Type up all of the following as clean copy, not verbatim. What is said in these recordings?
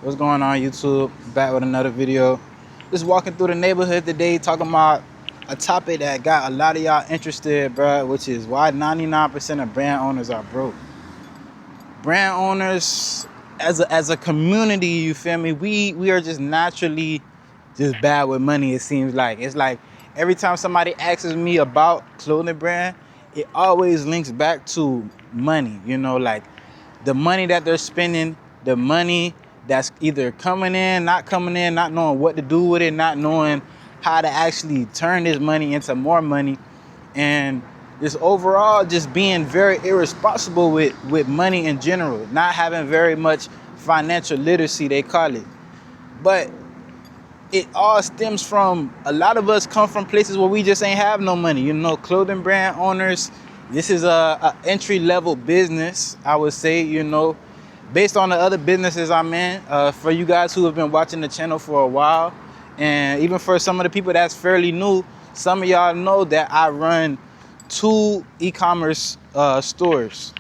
What's going on, YouTube? Back with another video. Just walking through the neighborhood today, talking about a topic that got a lot of y'all interested, bro, which is why 99% of brand owners are broke. Brand owners, as a community, you feel me? We are just naturally just bad with money. It seems like it's like every time somebody asks me about clothing brand, it always links back to money. You know, like the money that they're spending, the money that's either coming in, not knowing what to do with it, not knowing how to actually turn this money into more money, and just overall just being very irresponsible with money in general, not having very much financial literacy, they call it. But it all stems from, a lot of us come from places where we just ain't have no money. You know, clothing brand owners, this is a entry level business, I would say, you know, based on the other businesses I'm in. For you guys who have been watching the channel for a while, and even for some of the people that's fairly new, some of y'all know that I run two e-commerce stores,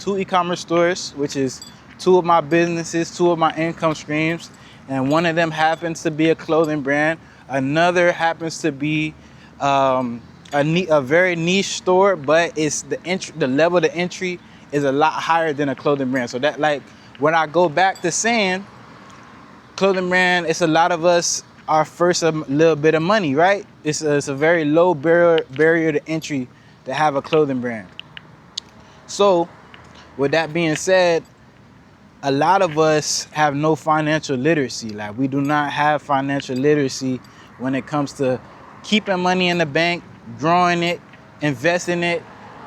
which is two of my businesses, two of my income streams. And one of them happens to be a clothing brand. Another happens to be a very niche store, but it's the level of the entry is a lot higher than a clothing brand. So that, like, when I go back to saying clothing brand, it's a lot of us are first a little bit of money, right? It's a very low barrier to entry to have a clothing brand. So with that being said, a lot of us have no financial literacy. Like, we do not have financial literacy when it comes to keeping money in the bank, growing it, investing it,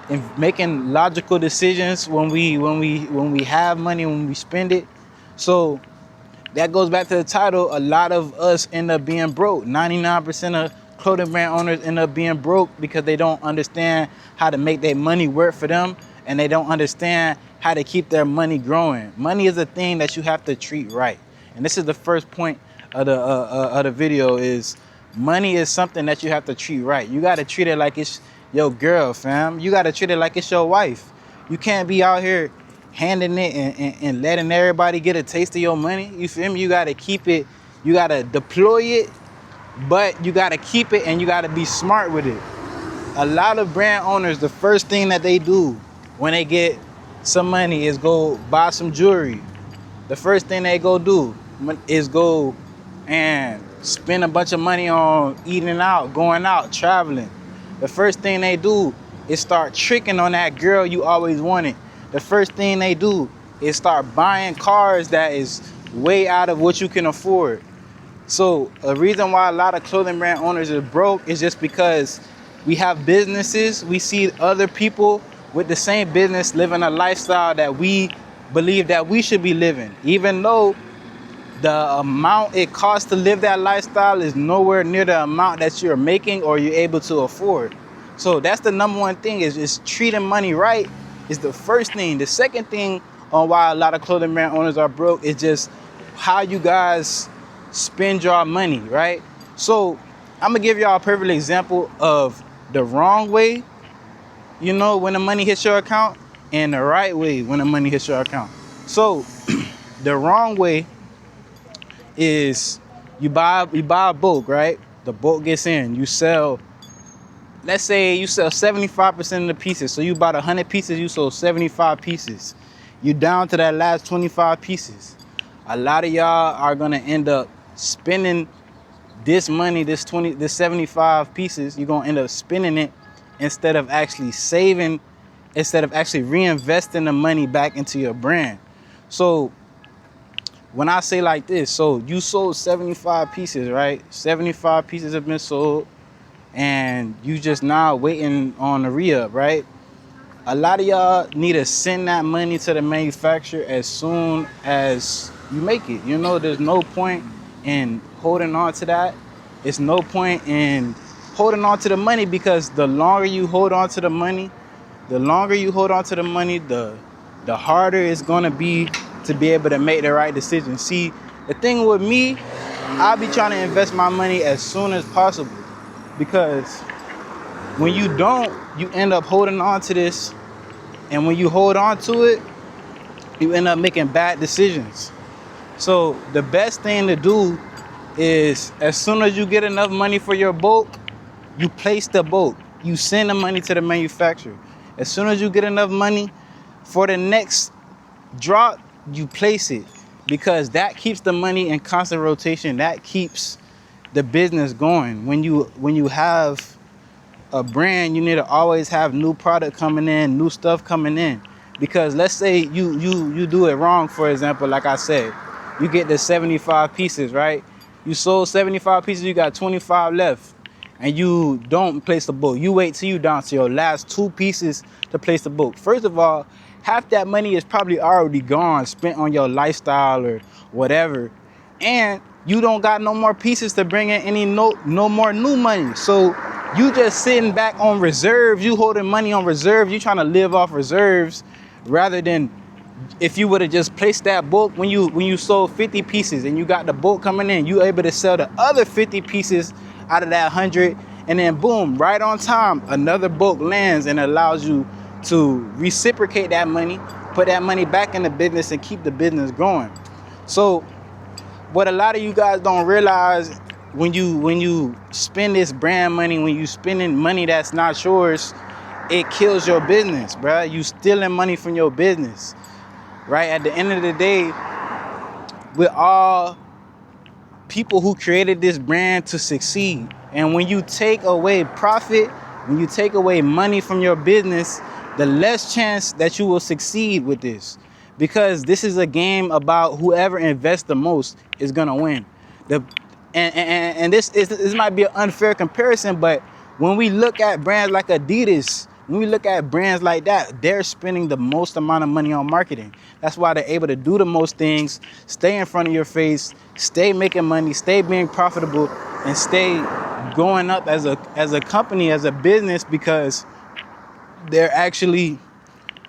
and making logical decisions when we have money, when we spend it. So that goes back to the title. A lot of us end up being broke. 99% of clothing brand owners end up being broke because they don't understand how to make their money work for them, and they don't understand how to keep their money growing. Money is a thing that you have to treat right. And this is the first point of the video, is money is something that you have to treat right. You got to treat it like it's your girl, fam. You got to treat it like it's your wife. You can't be out here handing it and letting everybody get a taste of your money. You feel me? You got to keep it. You got to deploy it, but you got to keep it, and you got to be smart with it. A lot of brand owners, the first thing that they do when they get some money is go buy some jewelry. The first thing they go do is go and spend a bunch of money on eating out, going out, traveling. The first thing they do is start tricking on that girl you always wanted. The first thing they do is start buying cars that is way out of what you can afford. So a reason why a lot of clothing brand owners are broke is just because we have businesses, we see other people with the same business living a lifestyle that we believe that we should be living, even though the amount it costs to live that lifestyle is nowhere near the amount that you're making or you're able to afford. So that's the number one thing, is treating money right is the first thing. The second thing on why a lot of clothing brand owners are broke is just how you guys spend your money, right? So I'm gonna give y'all a perfect example of the wrong way, you know, when the money hits your account, and the right way when the money hits your account. So the wrong way is you buy a bulk, right? The bulk gets in, you sell, let's say you sell 75% of the pieces. So you bought 100 pieces, you sold 75 pieces. You down to that last 25 pieces. A lot of y'all are gonna end up spending this money, this 75 pieces, you're gonna end up spending it instead of actually saving, instead of actually reinvesting the money back into your brand. So when I say like this, so you sold 75 pieces, right? 75 pieces have been sold, and you just now waiting on the re-up, right? A lot of y'all need to send that money to the manufacturer as soon as you make it. You know, there's no point in holding on to that. It's no point in holding on to the money, because the longer you hold on to the money, the harder it's gonna be to be able to make the right decision. See, the thing with me, I'll be trying to invest my money as soon as possible, because when you don't, you end up holding on to this, and when you hold on to it, you end up making bad decisions. So the best thing to do is, as soon as you get enough money for your bulk, you place the bulk. You send the money to the manufacturer. As soon as you get enough money for the next drop, you place it, because that keeps the money in constant rotation. That keeps the business going. When you have a brand, you need to always have new product coming in, new stuff coming in. Because let's say you do it wrong. For example, like I said, you get the 75 pieces, right? You sold 75 pieces, you got 25 left, and you don't place the book. You wait till you down to your last 2 pieces to place the book. First of all, half that money is probably already gone, spent on your lifestyle or whatever, and you don't got no more pieces to bring in any no more new money. So you just sitting back on reserves. You holding money on reserve. You trying to live off reserves, rather than if you would have just placed that bulk when you sold 50 pieces and you got the bulk coming in, you able to sell the other 50 pieces out of that 100, and then boom, right on time, another bulk lands and allows you to reciprocate that money, put that money back in the business and keep the business growing. So what a lot of you guys don't realize, when you spend this brand money, when you spending money that's not yours, it kills your business, bruh. You stealing money from your business, right? At the end of the day, we're all people who created this brand to succeed. And when you take away profit, when you take away money from your business, the less chance that you will succeed with this. Because this is a game about whoever invests the most is gonna win. This might be an unfair comparison, but when we look at brands like Adidas, when we look at brands like that, they're spending the most amount of money on marketing. That's why they're able to do the most things, stay in front of your face, stay making money, stay being profitable, and stay going up as a company, as a business, because they're actually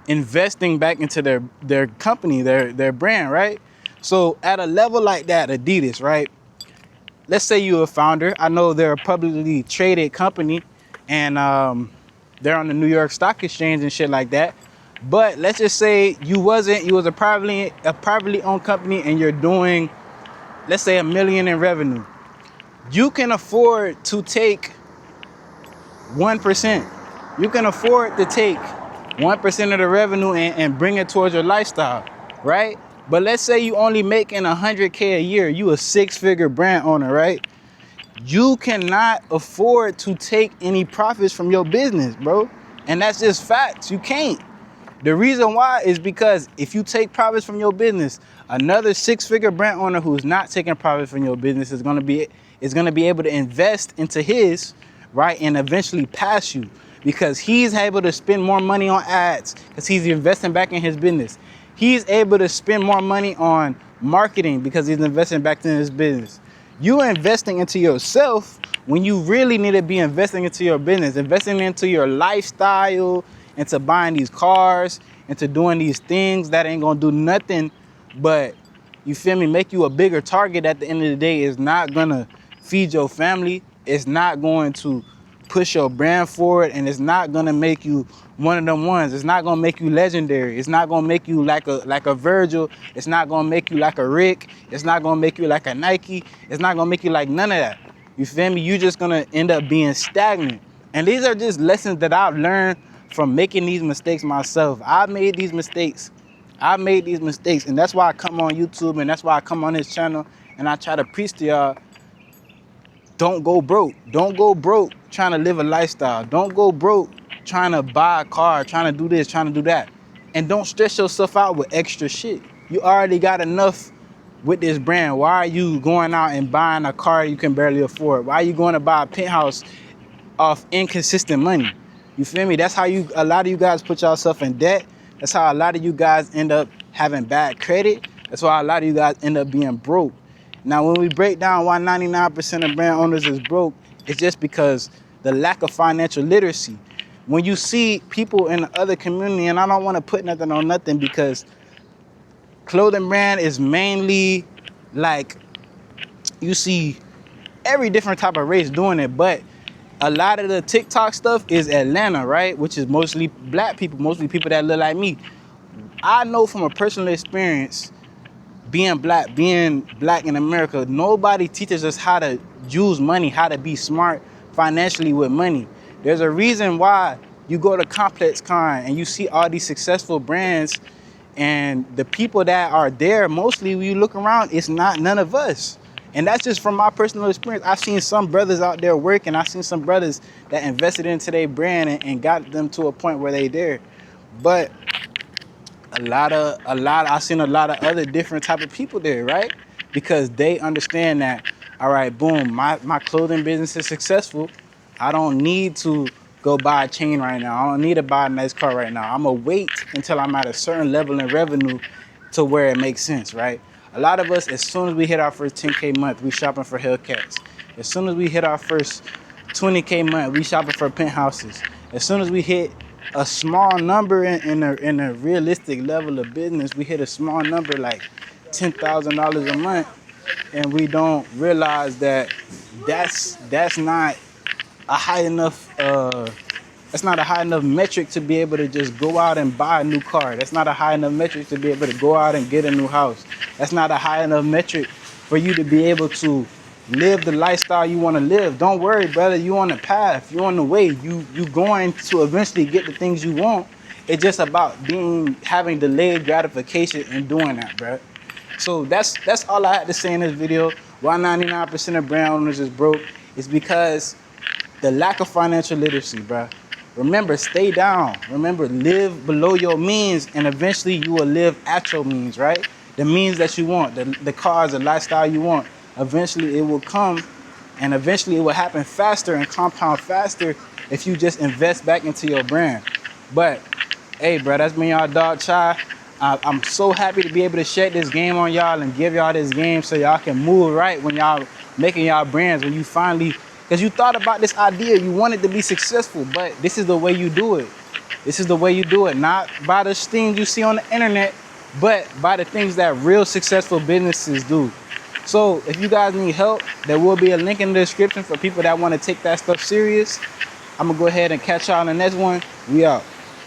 investing back into their company, their brand, right? So at a level like that, Adidas, right? Let's say you're a founder. I know they're a publicly traded company, and they're on the New York Stock Exchange and shit like that. But let's just say you was a privately owned company, and you're doing, let's say, $1 million in revenue. You can afford to take 1%. You can afford to take 1% of the revenue and bring it towards your lifestyle, right? But let's say you only making $100K a year. You a 6-figure brand owner, right? You cannot afford to take any profits from your business, bro. And that's just facts. You can't. The reason why is because if you take profits from your business, another 6-figure brand owner who's not taking profits from your business is gonna be able to invest into his, right, and eventually pass you, because he's able to spend more money on ads because he's investing back in his business. He's able to spend more money on marketing because he's investing back in his business. You investing into yourself when you really need to be investing into your business, investing into your lifestyle, into buying these cars, into doing these things that ain't gonna do nothing but, you feel me, make you a bigger target at the end of the day. Is not gonna feed your family. It's not going to push your brand forward, and it's not gonna make you one of them ones. It's not gonna make you legendary. It's not gonna make you like a Virgil. It's not gonna make you like a Rick. It's not gonna make you like a Nike. It's not gonna make you like none of that. You feel me? You're just gonna end up being stagnant. And these are just lessons that I've learned from making these mistakes myself. I made these mistakes, and that's why I come on YouTube, and that's why I come on this channel, and I try to preach to y'all. Don't go broke. Don't go broke trying to live a lifestyle. Don't go broke trying to buy a car, trying to do this, trying to do that. And don't stress yourself out with extra shit. You already got enough with this brand. Why are you going out and buying a car you can barely afford? Why are you going to buy a penthouse off inconsistent money? You feel me? That's how a lot of you guys put yourself in debt. That's how a lot of you guys end up having bad credit. That's why a lot of you guys end up being broke. Now, when we break down why 99% of brand owners is broke, it's just because the lack of financial literacy. When you see people in the other community, and I don't want to put nothing on nothing, because clothing brand is mainly like, you see every different type of race doing it, but a lot of the TikTok stuff is Atlanta, right? Which is mostly black people, mostly people that look like me. I know from a personal experience, being black in America, nobody teaches us how to use money, how to be smart financially with money. There's a reason why you go to Complex Con and you see all these successful brands, and the people that are there, mostly when you look around, it's not none of us. And that's just from my personal experience. I've seen some brothers out there working. I've seen some brothers that invested into their brand and got them to a point where they there. But I've seen a lot of other different type of people there, right? Because they understand that, all right, boom, my clothing business is successful. I don't need to go buy a chain right now. I don't need to buy a nice car right now. I'm gonna wait until I'm at a certain level in revenue to where it makes sense, right? A lot of us, as soon as we hit our first 10K month, we shopping for Hellcats. As soon as we hit our first 20K month, we shopping for penthouses. As soon as we hit a small number in a realistic level of business, we hit a small number like $10,000 a month, and we don't realize that that's not a high enough metric to be able to just go out and buy a new car. That's not a high enough metric to be able to go out and get a new house. That's not a high enough metric for you to be able to live the lifestyle you want to live. Don't worry, brother. You on the path. You on the way. You going to eventually get the things you want. It's just about having delayed gratification and doing that, bro. So that's all I had to say in this video. Why 99% of brand owners is broke? It's because the lack of financial literacy, bro. Remember, stay down. Remember, live below your means, and eventually you will live at your means, right? The means that you want, the cars, the lifestyle you want. Eventually it will come, and eventually it will happen faster and compound faster if you just invest back into your brand. But hey, bro, that's been y'all Dog Chai. I'm so happy to be able to shed this game on y'all and give y'all this game so y'all can move right when y'all making y'all brands. When you finally, because you thought about this idea, you wanted to be successful, but this is the way you do it. This is the way you do it, not by the things you see on the internet, but by the things that real successful businesses do. So if you guys need help, there will be a link in the description for people that want to take that stuff serious. I'm gonna go ahead and catch y'all in the next one. We out.